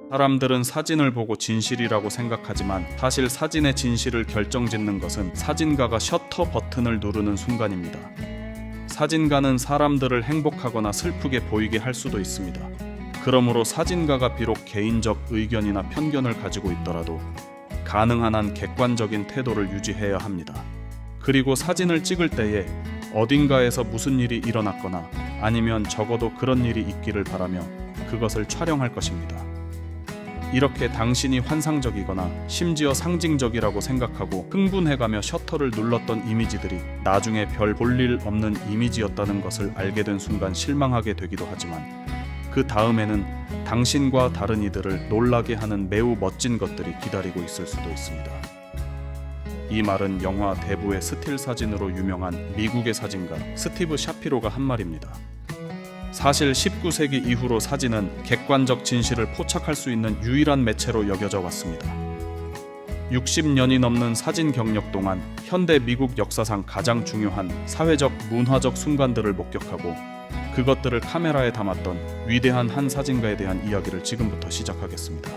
사람들은 사진을 보고 진실이라고 생각하지만 사실 사진의 진실을 결정짓는 것은 사진가가 셔터 버튼을 누르는 순간입니다. 사진가는 사람들을 행복하거나 슬프게 보이게 할 수도 있습니다. 그러므로 사진가가 비록 개인적 의견이나 편견을 가지고 있더라도 가능한 한 객관적인 태도를 유지해야 합니다. 그리고 사진을 찍을 때에 어딘가에서 무슨 일이 일어났거나 아니면 적어도 그런 일이 있기를 바라며 그것을 촬영할 것입니다. 이렇게 당신이 환상적이거나 심지어 상징적이라고 생각하고 흥분해가며 셔터를 눌렀던 이미지들이 나중에 별 볼 일 없는 이미지였다는 것을 알게 된 순간 실망하게 되기도 하지만 그 다음에는 당신과 다른 이들을 놀라게 하는 매우 멋진 것들이 기다리고 있을 수도 있습니다. 이 말은 영화 대부의 스틸 사진으로 유명한 미국의 사진가 스티브 샤피로가 한 말입니다. 사실 19세기 이후로 사진은 객관적 진실을 포착할 수 있는 유일한 매체로 여겨져 왔습니다. 60년이 넘는 사진 경력 동안 현대 미국 역사상 가장 중요한 사회적, 문화적 순간들을 목격하고 그것들을 카메라에 담았던 위대한 한 사진가에 대한 이야기를 지금부터 시작하겠습니다.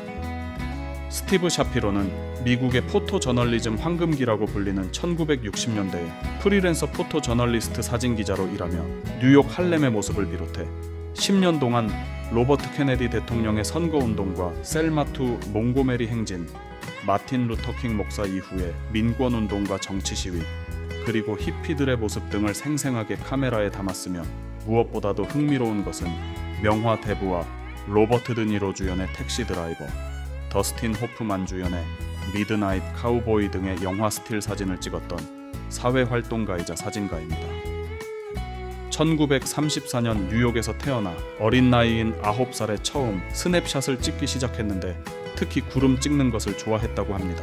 스티브 샤피로는 미국의 포토 저널리즘 황금기라고 불리는 1960년대에 프리랜서 포토 저널리스트 사진 기자로 일하며 뉴욕 할렘의 모습을 비롯해 10년 동안 로버트 케네디 대통령의 선거운동과 셀마 투 몽고메리 행진, 마틴 루터킹 목사 이후의 민권운동과 정치 시위, 그리고 히피들의 모습 등을 생생하게 카메라에 담았으며 무엇보다도 흥미로운 것은 명화 대부와 로버트 드니로 주연의 택시 드라이버, 더스틴 호프만 주연의 미드나잇 카우보이 등의 영화 스틸 사진을 찍었던 사회활동가이자 사진가입니다. 1934년 뉴욕에서 태어나 어린 나이인 9살에 처음 스냅샷을 찍기 시작했는데 특히 구름 찍는 것을 좋아했다고 합니다.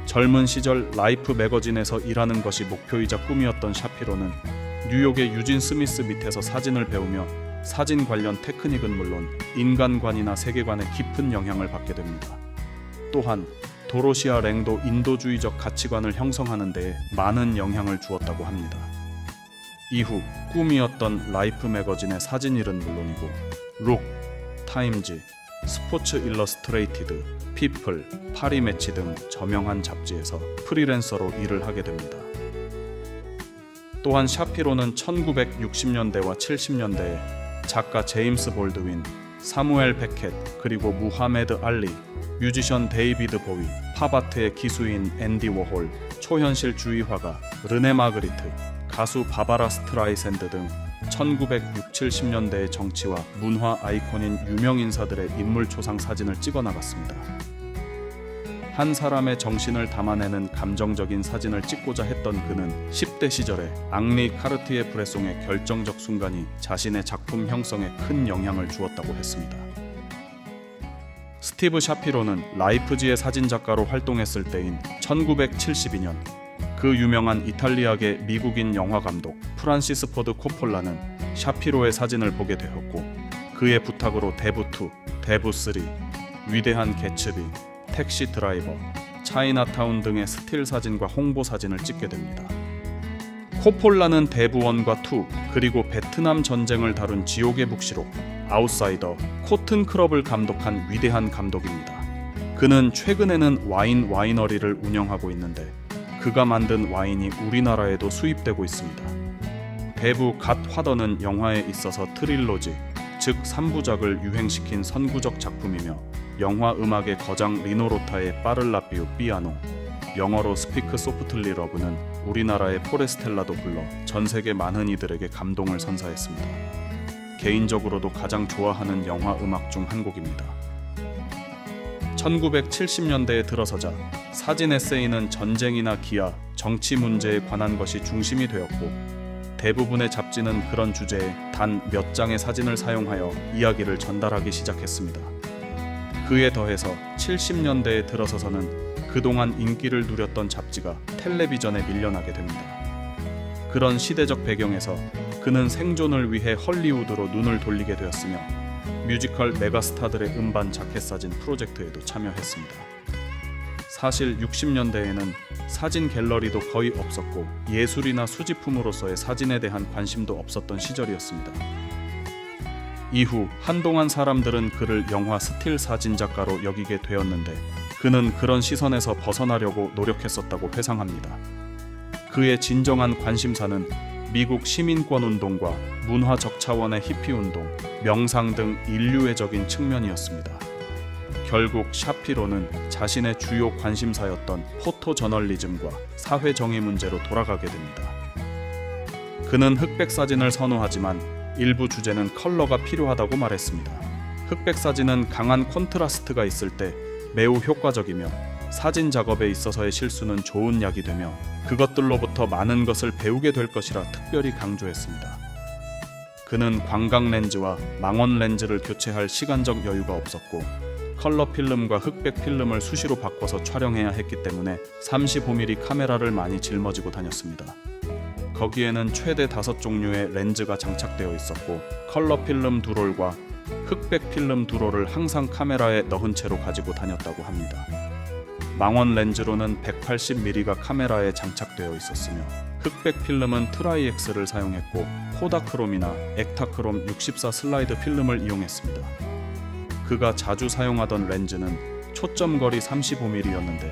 젊은 시절 라이프 매거진에서 일하는 것이 목표이자 꿈이었던 샤피로는 뉴욕의 유진 스미스 밑에서 사진을 배우며 사진 관련 테크닉은 물론 인간관이나 세계관에 깊은 영향을 받게 됩니다. 또한 도로시아 랭도 인도주의적 가치관을 형성하는 데에 많은 영향을 주었다고 합니다. 이후 꿈이었던 라이프 매거진의 사진일은 물론이고 룩, 타임지, 스포츠 일러스트레이티드, 피플, 파리 매치 등 저명한 잡지에서 프리랜서로 일을 하게 됩니다. 또한 샤피로는 1960년대와 70년대에 작가 제임스 볼드윈, 사무엘 베켓, 그리고 무하메드 알리, 뮤지션 데이비드 보위, 팝아트의 기수인 앤디 워홀, 초현실주의 화가 르네 마그리트, 가수 바바라 스트라이샌드 등 1960, 70년대의 정치와 문화 아이콘인 유명 인사들의 인물 초상 사진을 찍어 나갔습니다. 한 사람의 정신을 담아내는 감정적인 사진을 찍고자 했던 그는 10대 시절에 앙리 카르티에 브레송의 결정적 순간이 자신의 작품 형성에 큰 영향을 주었다고 했습니다. 스티브 샤피로는 라이프지의 사진작가로 활동했을 때인 1972년 그 유명한 이탈리아계 미국인 영화감독 프란시스 포드 코폴라는 샤피로의 사진을 보게 되었고 그의 부탁으로 대부2, 대부3, 위대한 개츠비, 택시 드라이버, 차이나타운 등의 스틸 사진과 홍보 사진을 찍게 됩니다. 코폴라는 대부1과 2, 그리고 베트남 전쟁을 다룬 지옥의 묵시록, 아웃사이더, 코튼 클럽을 감독한 위대한 감독입니다. 그는 최근에는 와이너리를 운영하고 있는데 그가 만든 와인이 우리나라에도 수입되고 있습니다. 대부 갓 화더는 영화에 있어서 트릴로지, 즉 3부작을 유행시킨 선구적 작품이며 영화 음악의 거장 리노로타의 빠를라비우 피아노, 영어로 스피크 소프틀리 러브는 우리나라의 포레스텔라도 불러 전 세계 많은 이들에게 감동을 선사했습니다. 개인적으로도 가장 좋아하는 영화 음악 중 한 곡입니다. 1970년대에 들어서자 사진 에세이는 전쟁이나 기아, 정치 문제에 관한 것이 중심이 되었고 대부분의 잡지는 그런 주제에 단 몇 장의 사진을 사용하여 이야기를 전달하기 시작했습니다. 그에 더해서 70년대에 들어서서는 그동안 인기를 누렸던 잡지가 텔레비전에 밀려나게 됩니다. 그런 시대적 배경에서 그는 생존을 위해 헐리우드로 눈을 돌리게 되었으며 뮤지컬 메가스타들의 음반 자켓 사진 프로젝트에도 참여했습니다. 사실 60년대에는 사진 갤러리도 거의 없었고 예술이나 수집품으로서의 사진에 대한 관심도 없었던 시절이었습니다. 이후 한동안 사람들은 그를 영화 스틸 사진작가로 여기게 되었는데 그는 그런 시선에서 벗어나려고 노력했었다고 회상합니다. 그의 진정한 관심사는 미국 시민권운동과 문화적 차원의 히피운동, 명상 등 인류애적인 측면이었습니다. 결국 샤피로는 자신의 주요 관심사였던 포토저널리즘과 사회정의 문제로 돌아가게 됩니다. 그는 흑백 사진을 선호하지만 일부 주제는 컬러가 필요하다고 말했습니다. 흑백 사진은 강한 콘트라스트가 있을 때 매우 효과적이며 사진 작업에 있어서의 실수는 좋은 약이 되며 그것들로부터 많은 것을 배우게 될 것이라 특별히 강조했습니다. 그는 광각 렌즈와 망원 렌즈를 교체할 시간적 여유가 없었고 컬러 필름과 흑백 필름을 수시로 바꿔서 촬영해야 했기 때문에 35mm 카메라를 많이 짊어지고 다녔습니다. 거기에는 최대 5종류의 렌즈가 장착되어 있었고 컬러 필름 두 롤과 흑백 필름 두 롤을 항상 카메라에 넣은 채로 가지고 다녔다고 합니다. 망원 렌즈로는 180mm가 카메라에 장착되어 있었으며 흑백 필름은 트라이엑스를 사용했고 코다크롬이나 액타크롬 64 슬라이드 필름을 이용했습니다. 그가 자주 사용하던 렌즈는 초점거리 35mm였는데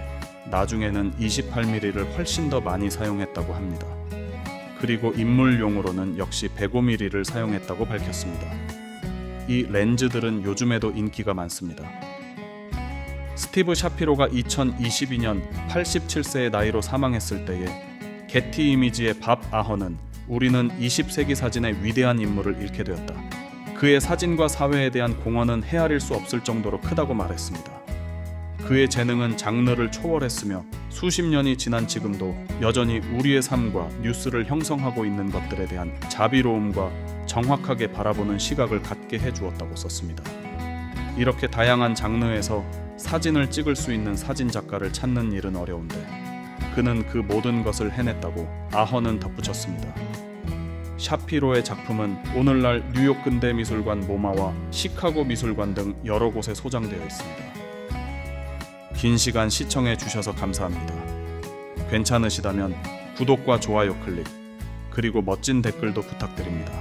나중에는 28mm를 훨씬 더 많이 사용했다고 합니다. 그리고 인물용으로는 역시 105mm를 사용했다고 밝혔습니다. 이 렌즈들은 요즘에도 인기가 많습니다. 스티브 샤피로가 2022년 87세의 나이로 사망했을 때에 게티 이미지의 밥 아헌은 우리는 20세기 사진의 위대한 인물을 잃게 되었다. 그의 사진과 사회에 대한 공헌은 헤아릴 수 없을 정도로 크다고 말했습니다. 그의 재능은 장르를 초월했으며 수십 년이 지난 지금도 여전히 우리의 삶과 뉴스를 형성하고 있는 것들에 대한 자비로움과 정확하게 바라보는 시각을 갖게 해주었다고 썼습니다. 이렇게 다양한 장르에서 사진을 찍을 수 있는 사진 작가를 찾는 일은 어려운데 그는 그 모든 것을 해냈다고 아헌은 덧붙였습니다. 샤피로의 작품은 오늘날 뉴욕 근대미술관 모마와 시카고 미술관 등 여러 곳에 소장되어 있습니다. 긴 시간 시청해 주셔서 감사합니다. 괜찮으시다면 구독과 좋아요 클릭, 그리고 멋진 댓글도 부탁드립니다.